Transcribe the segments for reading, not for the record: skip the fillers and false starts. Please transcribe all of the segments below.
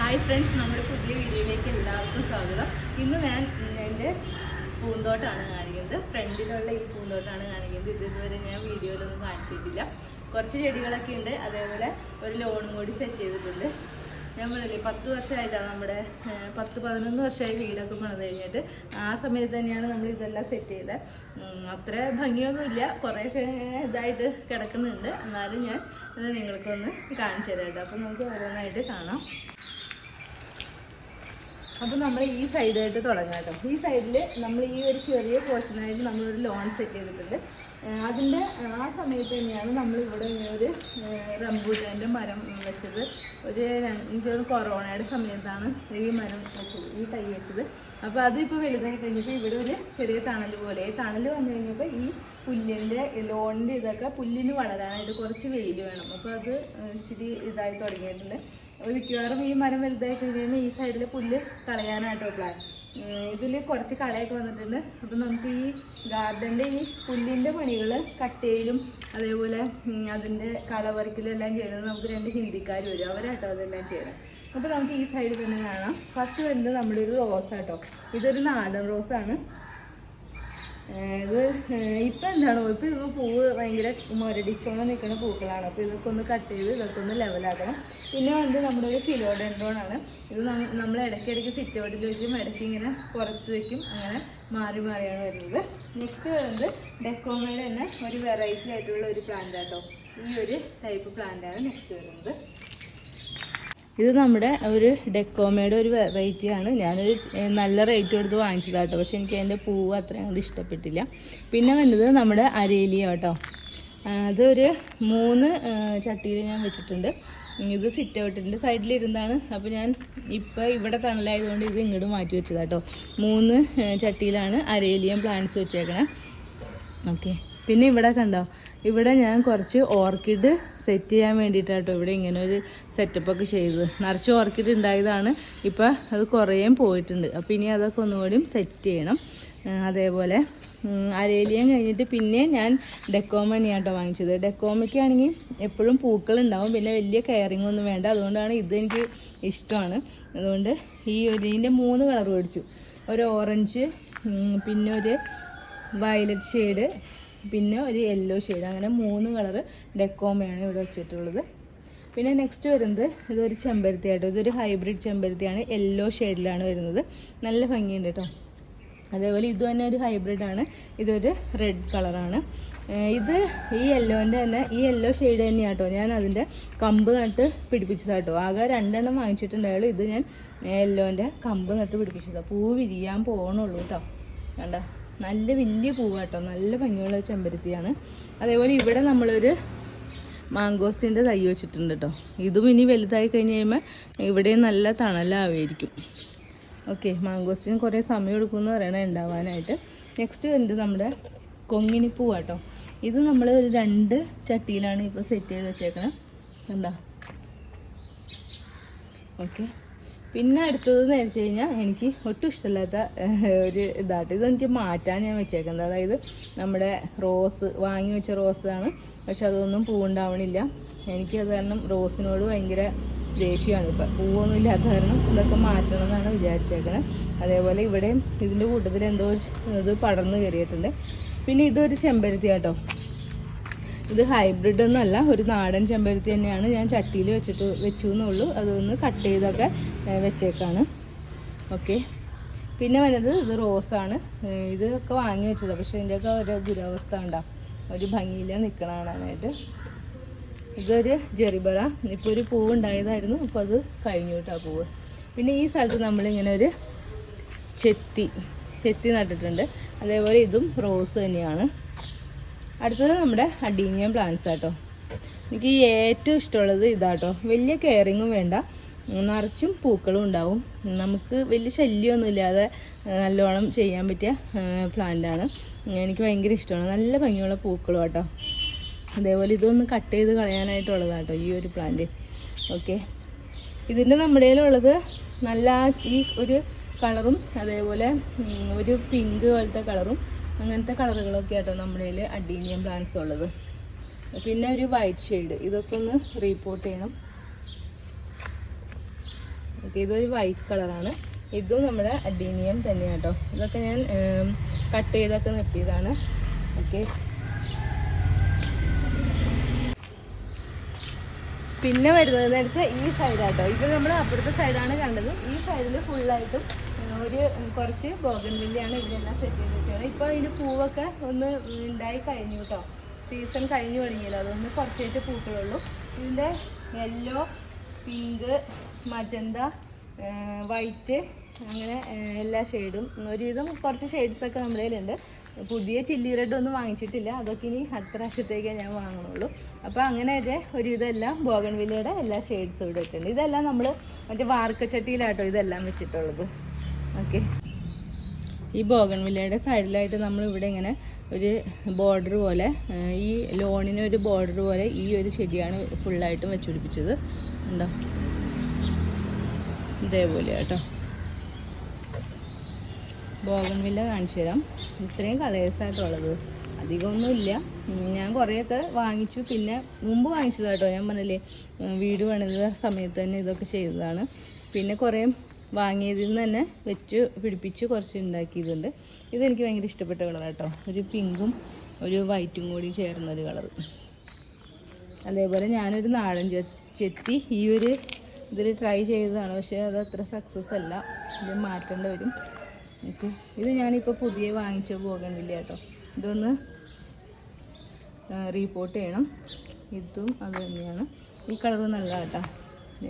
Hi friends, നമ്മുടെ പുതിയ വീഡിയോയിലേക്ക് എല്ലാവർക്കും സ്വാഗതം. ഇന്ന് ഞാൻ എൻ്റെ പൂന്തോട്ടമാണ് കാണിക്കുന്നത്. ഫ്രണ്ടിലുള്ള ഈ പൂന്തോട്ടമാണ് കാണിക്കുന്നത്. ഇതുവരെ ഞാൻ വീഡിയോയിലൊന്നും കാണിച്ചിട്ടില്ല. കുറച്ച് ചെടികളൊക്കെ ഉണ്ട്, അതേപോലെ ഒരു ലോണും കൂടി സെറ്റ് ചെയ്തിട്ടുണ്ട്. ഞാൻ പറഞ്ഞില്ലേ 10 വർഷമായിട്ടാണ് നമ്മുടെ 10-11 വർഷമായി വീടൊക്കെ പണിത് കഴിഞ്ഞിട്ട്. ആ സമയത്ത് തന്നെയാണ് നമ്മൾ ഇതെല്ലാം സെറ്റ് ചെയ്തത്. അത്ര ഭംഗിയൊന്നുമില്ല, കുറേയൊക്കെ ഇതായിട്ട് കിടക്കുന്നുണ്ട്. എന്നാലും ഞാൻ ഇത് നിങ്ങൾക്കൊന്ന് കാണിച്ചു തരാം കേട്ടോ. അപ്പോൾ നമുക്ക് ഓരോന്നായിട്ട് കാണാം. അപ്പോൾ നമ്മൾ ഈ സൈഡായിട്ട് തുടങ്ങാം കേട്ടോ. ഈ സൈഡിൽ നമ്മൾ ഈ ഒരു ചെറിയ പോർഷനായിട്ട് നമ്മളൊരു ലോൺ സെറ്റ് ചെയ്തിട്ടുണ്ട്. അതിൻ്റെ ആ സമയത്ത് തന്നെയാണ് നമ്മളിവിടെ ഒരു റംബൂട്ടാൻ്റെ മരം വെച്ചത്. എനിക്കൊരു കൊറോണയുടെ സമയത്താണ് ഈ മരം വെച്ചത്, ഈ തൈ വെച്ചത്. അപ്പോൾ അതിപ്പോൾ വലുതായി കഴിഞ്ഞപ്പോൾ ഇവിടെ ഒരു ചെറിയ തണൽ പോലെ തണൽ വന്നു കഴിഞ്ഞപ്പോൾ ഈ പുല്ലിൻ്റെ ലോണിൻ്റെ ഇതൊക്കെ പുല്ലിന് വളരാനായിട്ട് കുറച്ച് വെയിൽ വേണം. അപ്പോൾ അത് ഇച്ചിരി ഇതായി തുടങ്ങിയിട്ടുണ്ട്. മിക്കവാറും ഈ മരം വലുതായി കഴിയുമ്പോൾ ഈ സൈഡിൽ പുല്ല് കളയാനായിട്ടോ പ്ലാൻ. ഇതിൽ കുറച്ച് കളയൊക്കെ വന്നിട്ടുണ്ട്. അപ്പം നമുക്ക് ഈ ഗാർഡൻ്റെ ഈ പുല്ലിൻ്റെ പണികൾ കട്ട് ചെയ്യലും അതേപോലെ അതിൻ്റെ കളവറിക്കലും എല്ലാം ചെയ്യുന്നത് നമുക്ക് 2 ഹിന്ദിക്കാർ വരും, അവരാട്ടോ അതെല്ലാം ചെയ്യണം. അപ്പോൾ നമുക്ക് ഈ സൈഡിൽ തന്നെ കാണാം. ഫസ്റ്റ് വരുന്നത് നമ്മുടെ ഒരു റോസാട്ടോ. ഇതൊരു നാടൻ റോസാണ്. ഇത് ഇപ്പം എന്താണോ ഇപ്പോൾ ഇത് പൂവ് ഭയങ്കര മുരടിച്ചോണം നിൽക്കുന്ന പൂക്കളാണ്. അപ്പോൾ ഇതൊക്കെ ഒന്ന് കട്ട് ചെയ്ത് ഇതൊക്കെ ഒന്ന് ലെവലാക്കണം. പിന്നെ വന്ന് നമ്മുടെ ഒരു ഫിലോഡെൻഡ്രോണാണ്. ഇത് നമ്മൾ ഇടയ്ക്കിടയ്ക്ക് സിറ്റ് ഔട്ടിൽ വെച്ചും ഇടയ്ക്ക് ഇങ്ങനെ പുറത്ത് വയ്ക്കും. അങ്ങനെ മാറി മാറിയാണ് വരുന്നത്. നെക്സ്റ്റ് വരുന്നത് ഡെക്കോമയുടെ തന്നെ ഒരു വെറൈറ്റി ആയിട്ടുള്ള ഒരു പ്ലാന്റ് ആട്ടോ. ഈ ഒരു ടൈപ്പ് പ്ലാന്റാണ് നെക്സ്റ്റ് വരുന്നത്. ഇത് നമ്മുടെ ഒരു ഡെക്കോമയുടെ ഒരു വെറൈറ്റിയാണ്. ഞാനൊരു നല്ല റേറ്റ് കൊടുത്ത് വാങ്ങിച്ചതാട്ടോ. പക്ഷേ എനിക്ക് അതിൻ്റെ പൂവ് അത്രയും കൊണ്ട് ഇഷ്ടപ്പെട്ടില്ല. പിന്നെ വന്നത് നമ്മുടെ അരേലിയ കേട്ടോ. അതൊരു 3 ചട്ടിയിൽ ഞാൻ വെച്ചിട്ടുണ്ട്. ഇത് സിറ്റ് ഔട്ടിൻ്റെ സൈഡിലിരുന്നാണ്. അപ്പോൾ ഞാൻ ഇപ്പോൾ ഇവിടെ തണലായതുകൊണ്ട് ഇത് ഇങ്ങോട്ട് മാറ്റി വെച്ചതാട്ടോ. 3 ചട്ടിയിലാണ് അരേലിയം പ്ലാന്റ്സ് വെച്ചേക്കണേ. ഓക്കെ, പിന്നെ ഇവിടെ കണ്ടോ, ഇവിടെ ഞാൻ കുറച്ച് ഓർക്കിഡ് സെറ്റ് ചെയ്യാൻ വേണ്ടിയിട്ടാട്ടോ ഇവിടെ ഇങ്ങനെ ഒരു സെറ്റപ്പൊക്കെ ചെയ്തത്. നിറച്ച് ഓർക്കിഡ് ഉണ്ടായതാണ്. ഇപ്പോൾ അത് കുറേയും പോയിട്ടുണ്ട്. അപ്പോൾ ഇനി അതൊക്കെ ഒന്നുകൂടി സെറ്റ് ചെയ്യണം. അതേപോലെ അരേലിയം കഴിഞ്ഞിട്ട് പിന്നെ ഞാൻ ഡെക്കോമ തന്നെയാട്ടോ വാങ്ങിച്ചത്. ഡെക്കോമയ്ക്കാണെങ്കിൽ എപ്പോഴും പൂക്കളുണ്ടാവും, പിന്നെ വലിയ കെയറിങ് ഒന്നും വേണ്ട. അതുകൊണ്ടാണ് ഇതെനിക്ക് ഇഷ്ടമാണ്. അതുകൊണ്ട് ഇതിൻ്റെ 3 കളർ മേടിച്ചു. ഒരു ഓറഞ്ച്, പിന്നെ ഒരു വയലറ്റ് ഷെയ്ഡ്, പിന്നെ ഒരു യെല്ലോ ഷെയ്ഡ്. അങ്ങനെ 3 കളറ് ഡെക്കോമയാണ് ഇവിടെ വെച്ചിട്ടുള്ളത്. പിന്നെ നെക്സ്റ്റ് വരുന്നത് ഇതൊരു ചെമ്പരത്തി ആട്ടോ. ഇതൊരു ഹൈബ്രിഡ് ചെമ്പരത്തിയാണ്. യെല്ലോ ഷെയ്ഡിലാണ് വരുന്നത്. നല്ല ഭംഗിയുണ്ട് കേട്ടോ. അതേപോലെ ഇത് തന്നെ ഒരു ഹൈബ്രിഡാണ്. ഇതൊരു റെഡ് കളറാണ്. ഇത് ഈ യെല്ലോൻ്റെ തന്നെ ഈ യെല്ലോ ഷെയ്ഡ് തന്നെയാണ് കേട്ടോ. ഞാൻ അതിൻ്റെ കമ്പ് നട്ട് പിടിപ്പിച്ചതാട്ടോ. ആകെ 2 എണ്ണം വാങ്ങിച്ചിട്ടുണ്ടായുള്ളൂ. ഇത് ഞാൻ യെല്ലോൻ്റെ കമ്പ് നട്ട് പിടിപ്പിച്ചതാണ്. പൂവ് വിരിയാൻ പോകണുള്ളൂ കേട്ടോ. കണ്ട, നല്ല വലിയ പൂവാട്ടോ. നല്ല ഭംഗിയുള്ള ചെമ്പരത്തിയാണ്. അതേപോലെ ഇവിടെ നമ്മളൊരു മാങ്കോസ്റ്റിൻ്റെ തൈ വെച്ചിട്ടുണ്ട് കേട്ടോ. ഇതും ഇനി വലുതായി കഴിഞ്ഞ് കഴിയുമ്പോൾ ഇവിടെ നല്ല തണലാവുമായിരിക്കും. ഓക്കെ, മാങ്കോസ്റ്റിന് കുറേ സമയം എടുക്കുമെന്ന് പറയണേ ഉണ്ടാവാനായിട്ട്. നെക്സ്റ്റ് വരുന്നത് നമ്മുടെ കൊങ്ങിണിപ്പൂവാട്ടോ. ഇത് നമ്മൾ ഒരു 2 ചട്ടിയിലാണ് ഇപ്പോൾ സെറ്റ് ചെയ്ത് വെച്ചേക്കണം. കണ്ടോ? ഓക്കെ, പിന്നെ അടുത്തതെന്ന് വെച്ച് കഴിഞ്ഞാൽ എനിക്ക് ഒട്ടും ഇഷ്ടമില്ലാത്ത ഒരു ഇതാട്ടോ. ഇതെനിക്ക് മാറ്റാൻ ഞാൻ വെച്ചേക്കുന്നത്. അതായത് നമ്മുടെ റോസ് വാങ്ങി വെച്ച റോസാണ്. പക്ഷെ അതൊന്നും പൂവുണ്ടാവണില്ല. എനിക്കത് കാരണം റോസിനോട് ഭയങ്കര ദേഷ്യമാണ്. ഇപ്പം പൂവൊന്നും ഇല്ലാത്ത കാരണം ഇതൊക്കെ മാറ്റണം എന്നാണ് വിചാരിച്ചേക്കുന്നത്. അതേപോലെ ഇവിടെയും ഇതിൻ്റെ കൂട്ടത്തിൽ എന്തോ ഇത് പടർന്ന് കയറിയിട്ടുണ്ട്. പിന്നെ ഇതൊരു ചെമ്പരത്തി കേട്ടോ. ഇത് ഹൈബ്രിഡ് ഒന്നുമല്ല, ഒരു നാടൻ ചെമ്പരത്തി തന്നെയാണ്. ഞാൻ ചട്ടിയിൽ വെച്ചു എന്നുള്ളൂ. അതൊന്ന് കട്ട് ചെയ്തൊക്കെ വെച്ചേക്കാണ്. ഓക്കെ, പിന്നെ വരുന്നത് ഇത് റോസാണ്. ഇതൊക്കെ വാങ്ങി വെച്ചതാണ്. പക്ഷേ ഇതിൻ്റെയൊക്കെ ഒരു ദുരവസ്ഥ ഉണ്ടാവും, ഒരു ഭംഗിയില്ല നിൽക്കണ കാണാനായിട്ട്. ഇതൊരു ജെറിബറ. ഇപ്പോൾ ഒരു പൂവ് ഉണ്ടായതായിരുന്നു, അപ്പോൾ അത് കഴിഞ്ഞു കേട്ടോ പൂവ്. പിന്നെ ഈ സ്ഥലത്ത് നമ്മളിങ്ങനെ ഒരു ചെത്തി നട്ടിട്ടുണ്ട്. അതേപോലെ ഇതും റോസ് തന്നെയാണ്. അടുത്തത് നമ്മുടെ അഡീനിയം പ്ലാന്റ്സ് ആട്ടോ. എനിക്ക് ഏറ്റവും ഇഷ്ടമുള്ളത് ഇതാട്ടോ. വലിയ കെയറിങ്ങും വേണ്ട, നിറച്ചും പൂക്കളും ഉണ്ടാവും. നമുക്ക് വലിയ ശല്യമൊന്നും ഇല്ലാതെ നല്ലോണം ചെയ്യാൻ പറ്റിയ പ്ലാന്റാണ്. എനിക്ക് ഭയങ്കര ഇഷ്ടമാണ്. നല്ല ഭംഗിയുള്ള പൂക്കളും കേട്ടോ. അതേപോലെ ഇതൊന്ന് കട്ട് ചെയ്ത് കളയാനായിട്ടുള്ളതാട്ടോ ഈ ഒരു പ്ലാന്റ്. ഓക്കെ, ഇതിൻ്റെ നമ്മുടെ കയ്യിലുള്ളത് നല്ല ഈ ഒരു കളറും അതേപോലെ ഒരു പിങ്ക് പോലത്തെ കളറും അങ്ങനത്തെ കളറുകളൊക്കെ ആട്ടോ നമ്മുടെ കയ്യിൽ അഡീനിയം പ്ലാന്റ്സ് ഉള്ളത്. പിന്നെ ഒരു വൈറ്റ് ഷെയ്ഡ്, ഇതൊക്കെ ഒന്ന് റീപോർട്ട് ചെയ്യണം. ഓക്കെ, ഇതൊരു വൈറ്റ് കളറാണ്. ഇതും നമ്മുടെ അഡീനിയം തന്നെയാണ് കേട്ടോ. ഇതൊക്കെ ഞാൻ കട്ട് ചെയ്തൊക്കെ നിർത്തിയതാണ്. ഓക്കെ, പിന്നെ വരുന്നതെന്ന് വെച്ചാൽ ഈ സൈഡാട്ടോ. ഇപ്പോൾ നമ്മൾ അപ്പുറത്തെ സൈഡാണ് കണ്ടത്. ഈ സൈഡിൽ ഫുള്ളായിട്ടും ഒരു കുറച്ച് ബോഗൺവില്ലയാണ് ഇതെല്ലാം സെറ്റ് ചെയ്ത് വെച്ചാണ്. ഇപ്പോൾ ഇതിന് പൂവൊക്കെ ഒന്ന് ഉണ്ടായി കഴിഞ്ഞു കേട്ടോ. സീസൺ കഴിഞ്ഞു തുടങ്ങിയല്ലോ, അതൊന്ന് കുറച്ച് പൂക്കളുള്ളൂ. ഇതിൻ്റെ യെല്ലോ, പിങ്ക്, മജന്ത, വൈറ്റ്, അങ്ങനെ എല്ലാ ഷെയ്ഡും ഒരുവിധം കുറച്ച് ഷെയ്ഡ്സൊക്കെ നമ്മുടെ കയ്യിലുണ്ട്. പുതിയ ചില്ലി റെഡ് ഒന്നും വാങ്ങിച്ചിട്ടില്ല, അതൊക്കെ ഇനി അടുത്ത പ്രാവശ്യത്തേക്കേ ഞാൻ വാങ്ങണുള്ളൂ. അപ്പോൾ അങ്ങനെ ഒരുവിധം എല്ലാം ബോഗൺവില്ലയുടെ എല്ലാ ഷെയ്ഡ്സും ഇവിടെ ഇട്ടുണ്ട്. ഇതെല്ലാം നമ്മൾ മറ്റേ വാർക്കച്ചട്ടിയിലാട്ടോ ഇതെല്ലാം വെച്ചിട്ടുള്ളത്. ഓക്കെ, ഈ ബോഗൺവില്ലയുടെ സൈഡിലായിട്ട് നമ്മളിവിടെ ഇങ്ങനെ ഒരു ബോർഡർ പോലെ, ഈ ലോണിനൊരു ബോർഡർ പോലെ ഈ ഒരു ചെടിയാണ് ഫുള്ളായിട്ടും വെച്ചുപിടിപ്പിച്ചത്. ഉണ്ടോ, ഇതേപോലെ കേട്ടോ. ബോഗൺവില്ല കാണിച്ചു തരാം. ഇത്രയും കളേഴ്സായിട്ടുള്ളത്, അധികമൊന്നുമില്ല. ഞാൻ കുറേയൊക്കെ വാങ്ങിച്ചു, പിന്നെ മുമ്പ് വാങ്ങിച്ചതാട്ടോ. ഞാൻ പറഞ്ഞില്ലേ, വീട് പണിത സമയത്ത് തന്നെ ഇതൊക്കെ ചെയ്തതാണ്. പിന്നെ കുറേ വാങ്ങിയതിൽ നിന്ന് തന്നെ വെച്ച് പിടിപ്പിച്ച് കുറച്ച് ഉണ്ടാക്കിയതുണ്ട്. ഇതെനിക്ക് ഭയങ്കര ഇഷ്ടപ്പെട്ട കളറാട്ടോ. ഒരു പിങ്കും ഒരു വൈറ്റും കൂടി ചേർന്നൊരു കളർ. അതേപോലെ ഞാനൊരു നാടൻ ചെത്തി ഈ ഒരു ഇതിൽ ട്രൈ ചെയ്തതാണ്, പക്ഷേ അത് അത്ര സക്സസ് അല്ല. ഇത് മാറ്റേണ്ടി വരും. ഓക്കെ, ഇത് ഞാനിപ്പോൾ പുതിയ വാങ്ങിച്ച ബോഗൺവില്ല കേട്ടോ. ഇതൊന്ന് റീപോർട്ട് ചെയ്യണം. ഇതും അത് തന്നെയാണ്. ഈ കളറ് നല്ല കേട്ടോ.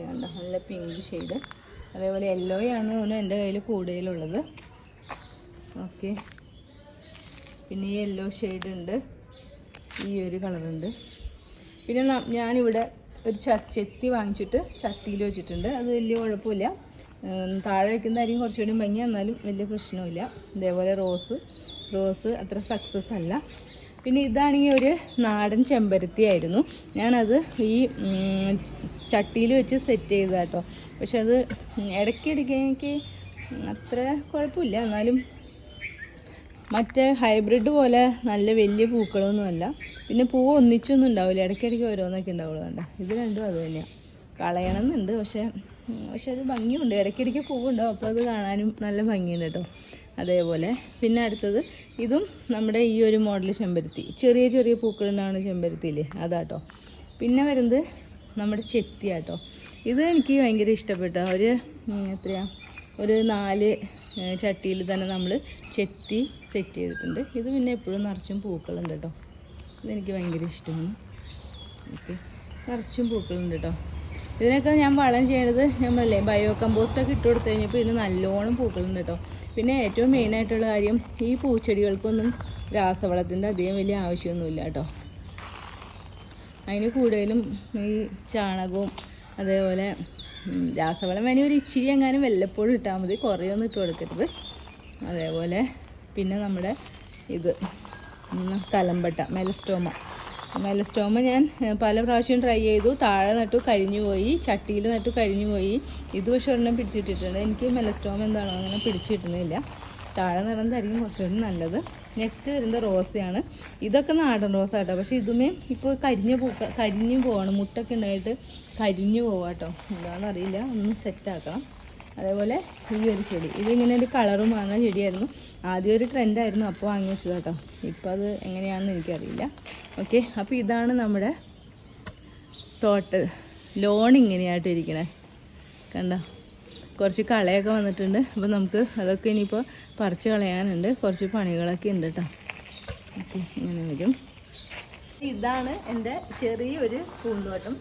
കണ്ടോ, നല്ല പിങ്ക് ഷെയ്ഡ്. അതേപോലെ യെല്ലോയാണ് എൻ്റെ കയ്യിൽ കൂടുതലുള്ളത്. ഓക്കെ, പിന്നെ ഈ യെല്ലോ ഷെയ്ഡ് ഉണ്ട്, ഈ ഒരു കളറുണ്ട്. പിന്നെ ഞാനിവിടെ ഒരു ചെത്തി വാങ്ങിച്ചിട്ട് ചട്ടിയിൽ വെച്ചിട്ടുണ്ട്. അത് വലിയ കുഴപ്പമില്ല. താഴെ വയ്ക്കുന്നതായിരിക്കും കുറച്ചുകൂടി ഭംഗി, എന്നാലും വലിയ പ്രശ്നമില്ല. ഇതേപോലെ റോസ് അത്ര സക്സസ് അല്ല. പിന്നെ ഇതാണെങ്കിൽ ഒരു നാടൻ ചെമ്പരത്തി ആയിരുന്നു. ഞാനത് ഈ ചട്ടിയിൽ വെച്ച് സെറ്റ് ചെയ്തതാട്ടോ. പക്ഷെ അത് ഇടയ്ക്കിടയ്ക്ക് എനിക്ക് അത്ര കുഴപ്പമില്ല. എന്നാലും മറ്റേ ഹൈബ്രിഡ് പോലെ നല്ല വലിയ പൂക്കളൊന്നുമല്ല. പിന്നെ പൂവ് ഒന്നിച്ചൊന്നും ഉണ്ടാവില്ല, ഇടയ്ക്കിടയ്ക്ക് ഓരോന്നൊക്കെ ഉണ്ടാവുള്ളൂ. വേണ്ട, ഇത് രണ്ടും അത് തന്നെയാണ്. കളയണമെന്നുണ്ട്, പക്ഷെ അത് ഭംഗിയുണ്ട്. ഇടയ്ക്കിടയ്ക്ക് പൂവുണ്ടാവും, അപ്പോൾ അത് കാണാനും നല്ല ഭംഗിയുണ്ട് കേട്ടോ. അതേപോലെ പിന്നെ അടുത്തത് ഇതും നമ്മുടെ ഈ ഒരു മോഡൽ ചെമ്പരത്തി, ചെറിയ ചെറിയ പൂക്കളുണ്ടാവുന്ന ചെമ്പരത്തിയില്ലേ, അതാട്ടോ. പിന്നെ വരുന്നത് നമ്മുടെ ചെത്തിയാട്ടോ. ഇത് എനിക്ക് ഭയങ്കര ഇഷ്ടപ്പെട്ട ഒരു 4 ചട്ടിയിൽ തന്നെ നമ്മൾ ചെത്തി സെറ്റ് ചെയ്തിട്ടുണ്ട്. ഇത് പിന്നെ എപ്പോഴും നിറച്ചും പൂക്കളുണ്ട് കേട്ടോ. ഇതെനിക്ക് ഭയങ്കര ഇഷ്ടമാണ്. ഓക്കെ, നിറച്ചും പൂക്കളുണ്ട് കേട്ടോ. ഇതിനൊക്കെ ഞാൻ വളം ചെയ്യണത് നമ്മളല്ലേ ബയോ കമ്പോസ്റ്റൊക്കെ ഇട്ട് കൊടുത്തു കഴിഞ്ഞപ്പോൾ ഇതിന് നല്ലോണം പൂക്കളുണ്ട് കേട്ടോ. പിന്നെ ഏറ്റവും മെയിനായിട്ടുള്ള കാര്യം, ഈ പൂച്ചെടികൾക്കൊന്നും രാസവളത്തിൻ്റെ അധികം വലിയ ആവശ്യമൊന്നുമില്ല കേട്ടോ. അതിന് കൂടുതലും ഈ ചാണകവും അതേപോലെ രാസവളം വേണമെങ്കിൽ ഒരു ഇച്ചിരി എങ്ങാനും വല്ലപ്പോഴും ഇട്ടാൽ മതി, കുറേയൊന്നും ഇട്ട് കൊടുക്കരുത്. അതേപോലെ പിന്നെ നമ്മുടെ ഇത് കലമ്പട്ട മെലസ്റ്റോമ ഞാൻ പല പ്രാവശ്യം ട്രൈ ചെയ്തു. താഴെ നട്ടു കരിഞ്ഞു പോയി, ചട്ടിയിൽ നട്ടു കരിഞ്ഞു പോയി. ഇത് പക്ഷെ ഒരെണ്ണം പിടിച്ചിട്ടിട്ടുണ്ട്. എനിക്ക് മെലസ്റ്റോമ എന്താണോ അങ്ങനെ പിടിച്ചു കിട്ടുന്നില്ല. താഴെ നടന്നതായിരിക്കും കുറച്ചുകൂടി നല്ലത്. നെക്സ്റ്റ് വരുന്നത് റോസയാണ്. ഇതൊക്കെ നാടൻ റോസ കേട്ടോ. പക്ഷേ ഇതുമേ ഇപ്പോൾ കരിഞ്ഞു പോവാണ്. മുട്ടൊക്കെ ഉണ്ടായിട്ട് കരിഞ്ഞു പോവാട്ടോ. എന്താണെന്നറിയില്ല, ഒന്ന് സെറ്റാക്കണം. അതേപോലെ ഈ ഒരു ചെടി, ഇതിങ്ങനെ ഒരു കളറ് മാറുന്ന ചെടിയായിരുന്നു. ആദ്യം ഒരു ട്രെൻഡായിരുന്നു, അപ്പോൾ വാങ്ങി വെച്ചത് കേട്ടോ. ഇപ്പോൾ അത് എങ്ങനെയാണെന്ന് എനിക്കറിയില്ല. ഓക്കെ, അപ്പോൾ ഇതാണ് നമ്മുടെ ലോൺ ഇങ്ങനെയായിട്ട് ഇരിക്കണേ. കണ്ടോ, കുറച്ച് കളയൊക്കെ വന്നിട്ടുണ്ട്. അപ്പോൾ നമുക്ക് അതൊക്കെ ഇനിയിപ്പോൾ പറിച്ച് കളയാനുണ്ട്. കുറച്ച് പണികളൊക്കെ ഉണ്ട് കേട്ടോ. ഓക്കെ, ഇങ്ങനെ വരും. ഇതാണ് എൻ്റെ ചെറിയൊരു പൂന്തോട്ടം.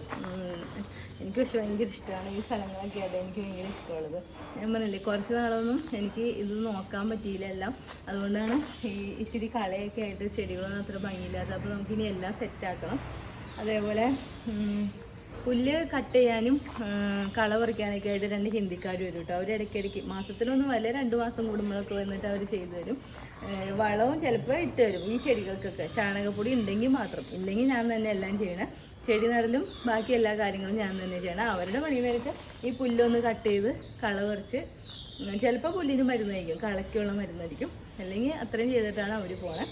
എനിക്ക് പക്ഷെ ഭയങ്കര ഇഷ്ടമാണ് ഈ സ്ഥലങ്ങളൊക്കെ ആയിട്ട്. എനിക്ക് ഭയങ്കര ഇഷ്ടമുള്ളത്. ഞാൻ പറഞ്ഞില്ലേ, കുറച്ച് നാളൊന്നും എനിക്ക് ഇത് നോക്കാൻ പറ്റിയില്ല എല്ലാം. അതുകൊണ്ടാണ് ഈ ഇച്ചിരി കളയൊക്കെ ആയിട്ട് ചെടികളൊന്നും അത്ര ഭംഗിയില്ലാത്ത. അപ്പോൾ നമുക്കിനി എല്ലാം സെറ്റാക്കണം. അതേപോലെ പുല്ല് കട്ട് ചെയ്യാനും കള പറിക്കാനൊക്കെ ആയിട്ട് 2 ഹിന്ദിക്കാർ വരും കേട്ടോ. അവർ ഇടയ്ക്കിടയ്ക്ക്, മാസത്തിലൊന്നും വല്ല 2 മാസം കൂടുമ്പോഴൊക്കെ വന്നിട്ട് അവർ ചെയ്തു തരും. വളവും ചിലപ്പോൾ ഇട്ട് തരും ഈ ചെടികൾക്കൊക്കെ. ചാണകപ്പൊടി ഉണ്ടെങ്കിൽ മാത്രം, ഇല്ലെങ്കിൽ ഞാൻ തന്നെ എല്ലാം ചെയ്യണം. ചെടി നടലും ബാക്കി എല്ലാ കാര്യങ്ങളും ഞാൻ തന്നെ ചെയ്യണം. അവരുടെ പണിയെന്ന് വെച്ചാൽ ഈ പുല്ലൊന്ന് കട്ട് ചെയ്ത് കള പറിച്ച്, ചിലപ്പോൾ പുല്ലിന് മരുന്നായിരിക്കും, കളയ്ക്കുള്ള മരുന്നായിരിക്കും. അല്ലെങ്കിൽ അത്രയും ചെയ്തിട്ടാണ് അവർ പോണേ.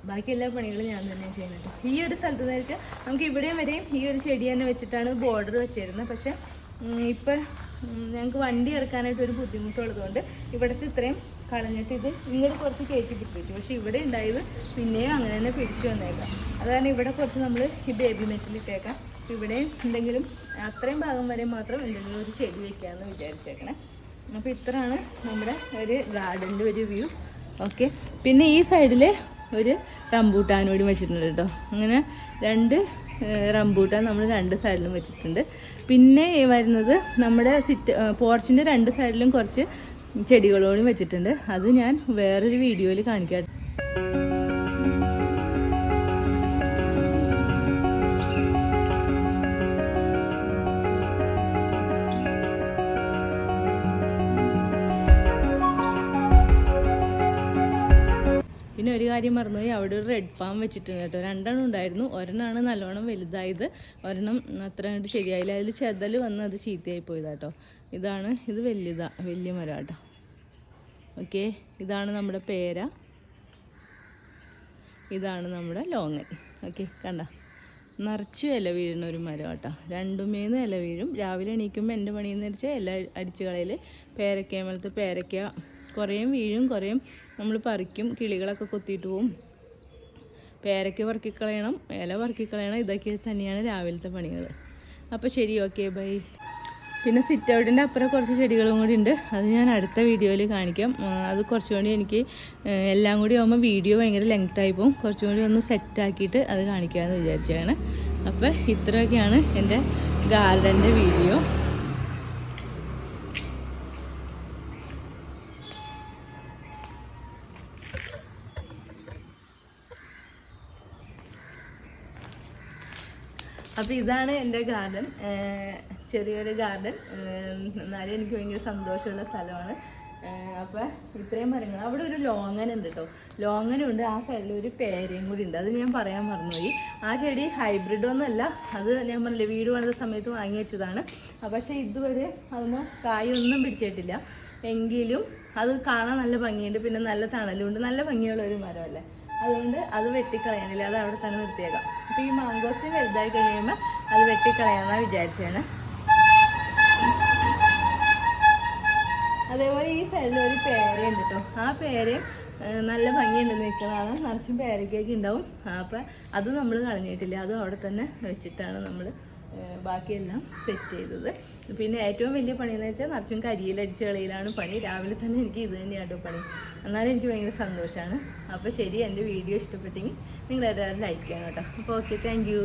ബാക്കി എല്ലാ പണികളും ഞാൻ തന്നെ ചെയ്യുന്നുണ്ട്. ഈ ഒരു സ്ഥലത്ത് എന്ന് വെച്ചാൽ നമുക്ക് ഇവിടെയും വരെയും ഈ ഒരു ചെടി തന്നെ വെച്ചിട്ടാണ് ബോർഡർ വെച്ചിരുന്നത്. പക്ഷേ ഇപ്പം ഞങ്ങൾക്ക് വണ്ടി ഇറക്കാനായിട്ട് ഒരു ബുദ്ധിമുട്ടുള്ളതുകൊണ്ട് ഇവിടുത്തെ ഇത്രയും കളഞ്ഞിട്ട് ഇത് ഇങ്ങോട്ട് കുറച്ച് കയറ്റി പിടിപ്പിച്ചു. പക്ഷേ ഇവിടെ ഉണ്ടായത് പിന്നെയും അങ്ങനെ തന്നെ പിടിച്ചു വന്നേക്കാം. അതാണ് ഇവിടെ കുറച്ച് നമ്മൾ ഈ ബേബി നെറ്റിലിട്ടേക്കാം. ഇവിടെ എന്തെങ്കിലും അത്രയും ഭാഗം വരെ മാത്രം എന്തെങ്കിലും ഒരു ചെടി വയ്ക്കാമെന്ന് വിചാരിച്ചേക്കണേ. അപ്പോൾ ഇത്രയാണ് നമ്മുടെ ഒരു ഗാർഡൻ്റെ ഒരു വ്യൂ. ഓക്കെ, പിന്നെ ഈ സൈഡിൽ ഒരു റംബൂട്ടാനോടി വെച്ചിട്ടുണ്ട് കേട്ടോ. അങ്ങനെ 2 റംബൂട്ടാൻ നമ്മൾ 2 സൈഡിലും വെച്ചിട്ടുണ്ട്. പിന്നെ വരുന്നത് നമ്മുടെ പോർച്ചിൻ്റെ 2 സൈഡിലും കുറച്ച് ചെടികളോടും വെച്ചിട്ടുണ്ട്. അത് ഞാൻ വേറൊരു വീഡിയോയിൽ കാണിക്കാം. പിന്നെ ഒരു കാര്യം മറന്നുപോയി, അവിടെ ഒരു റെഡ് പാം വെച്ചിട്ടുണ്ട് കേട്ടോ. 2 എണ്ണം ഉണ്ടായിരുന്നു. ഒരെണ്ണമാണ് നല്ലോണം വലുതായത്, ഒരെണ്ണം അത്ര കണ്ട് ശരിയായില്ല. അതിൽ ചെതൽ വന്ന് അത് ചീത്തയായി പോയതാട്ടോ. ഇത് വലിയ മരം കേട്ടോ. ഓക്കെ, ഇതാണ് നമ്മുടെ പേര, ഇതാണ് നമ്മുടെ ലോങ്ങൻ. ഓക്കെ, കണ്ട നിറച്ചും ഇല വീഴുന്ന ഒരു മരം കേട്ടോ. 2 ഇല വീഴും. രാവിലെ എണീക്കുമ്പോൾ എൻ്റെ പണിയെന്ന് വെച്ചാൽ ഇല അടിച്ചു കളയിൽ. പേരയ്ക്കമലത്ത് പേരയ്ക്ക കുറേയും വീഴും, കുറേയും നമ്മൾ പറിക്കും. കിളികളൊക്കെ കൊത്തിയിട്ട് പോവും. പേരയ്ക്ക പറക്കിക്കളയണം, ഇല പറക്കിക്കളയണം. ഇതൊക്കെ തന്നെയാണ് രാവിലത്തെ പണികൾ. അപ്പോൾ ശരി, ഓക്കെ, ബൈ. പിന്നെ സിറ്റ് ഔട്ടിൻ്റെ അപ്പുറം കുറച്ച് ചെടികളും കൂടി ഉണ്ട്. അത് ഞാൻ അടുത്ത വീഡിയോയിൽ കാണിക്കാം. അത് കുറച്ചുകൂടി എനിക്ക് എല്ലാം കൂടി ആകുമ്പോൾ വീഡിയോ ഭയങ്കര ലെങ്തായി പോകും. കുറച്ചുകൂടി ഒന്ന് സെറ്റാക്കിയിട്ട് അത് കാണിക്കാമെന്ന് വിചാരിച്ചതാണ്. അപ്പോൾ ഇത്രയൊക്കെയാണ് എൻ്റെ ഗാർഡൻ്റെ വീഡിയോ. അപ്പോൾ ഇതാണ് എൻ്റെ ഗാർഡൻ. ചെറിയൊരു ഗാർഡൻ, എന്നാലും എനിക്ക് ഭയങ്കര സന്തോഷമുള്ള സ്ഥലമാണ്. അപ്പോൾ ഇത്രയും മരങ്ങൾ. അവിടെ ഒരു ലോങ്ങൻ ഉണ്ട് കേട്ടോ. ലോങ്ങനുണ്ട്. ആ സൈഡിൽ ഒരു പേരയും കൂടി ഉണ്ട്. അത് ഞാൻ പറയാൻ മറന്നുപോയി. ആ ചെടി ഹൈബ്രിഡൊന്നുമല്ല. അത് ഞാൻ പറഞ്ഞില്ലേ, വീട് പണിത സമയത്ത് വാങ്ങി വെച്ചതാണ്. പക്ഷേ ഇതുവരെ അതിന് കായൊന്നും പിടിച്ചിട്ടില്ല. എങ്കിലും അത് കാണാൻ നല്ല ഭംഗിയുണ്ട്. പിന്നെ നല്ല തണലുണ്ട്. നല്ല ഭംഗിയുള്ള ഒരു മരമല്ലേ. അതുകൊണ്ട് അത് വെട്ടിക്കളയാനില്ല, അത് അവിടെ തന്നെ നിർത്തിയേക്കാം. അപ്പോൾ ഈ മാങ്കോസ് വലുതായി കഴിയുമ്പോൾ അത് വെട്ടിക്കളയാമെന്നാണ് വിചാരിച്ചാണ്. അതേപോലെ ഈ സൈഡിൽ ഒരു പേരയുണ്ട് കേട്ടോ. ആ പേരയും നല്ല ഭംഗിയുണ്ട് നിൽക്കുന്നതാണ്. നിറച്ചും പേരയ്ക്കൊക്കെ ഉണ്ടാവും. അപ്പം അതും നമ്മൾ കളഞ്ഞിട്ടില്ല. അതും അവിടെ തന്നെ വെച്ചിട്ടാണ് നമ്മൾ ബാക്കിയെല്ലാം സെറ്റ് ചെയ്തത്. പിന്നെ ഏറ്റവും വലിയ പണിയെന്ന് വെച്ചാൽ നിറച്ചും കരിയിലടിച്ച് കളിയിലാണ് പണി. രാവിലെ തന്നെ എനിക്ക് ഇത് തന്നെയാട്ടോ പണി. എന്നാലും എനിക്ക് ഭയങ്കര സന്തോഷമാണ്. അപ്പോൾ ശരി, എൻ്റെ വീഡിയോ ഇഷ്ടപ്പെട്ടെങ്കിൽ നിങ്ങളെല്ലാവരും ലൈക്ക് ചെയ്യണം കേട്ടോ. അപ്പോൾ ഓക്കെ, താങ്ക് യു.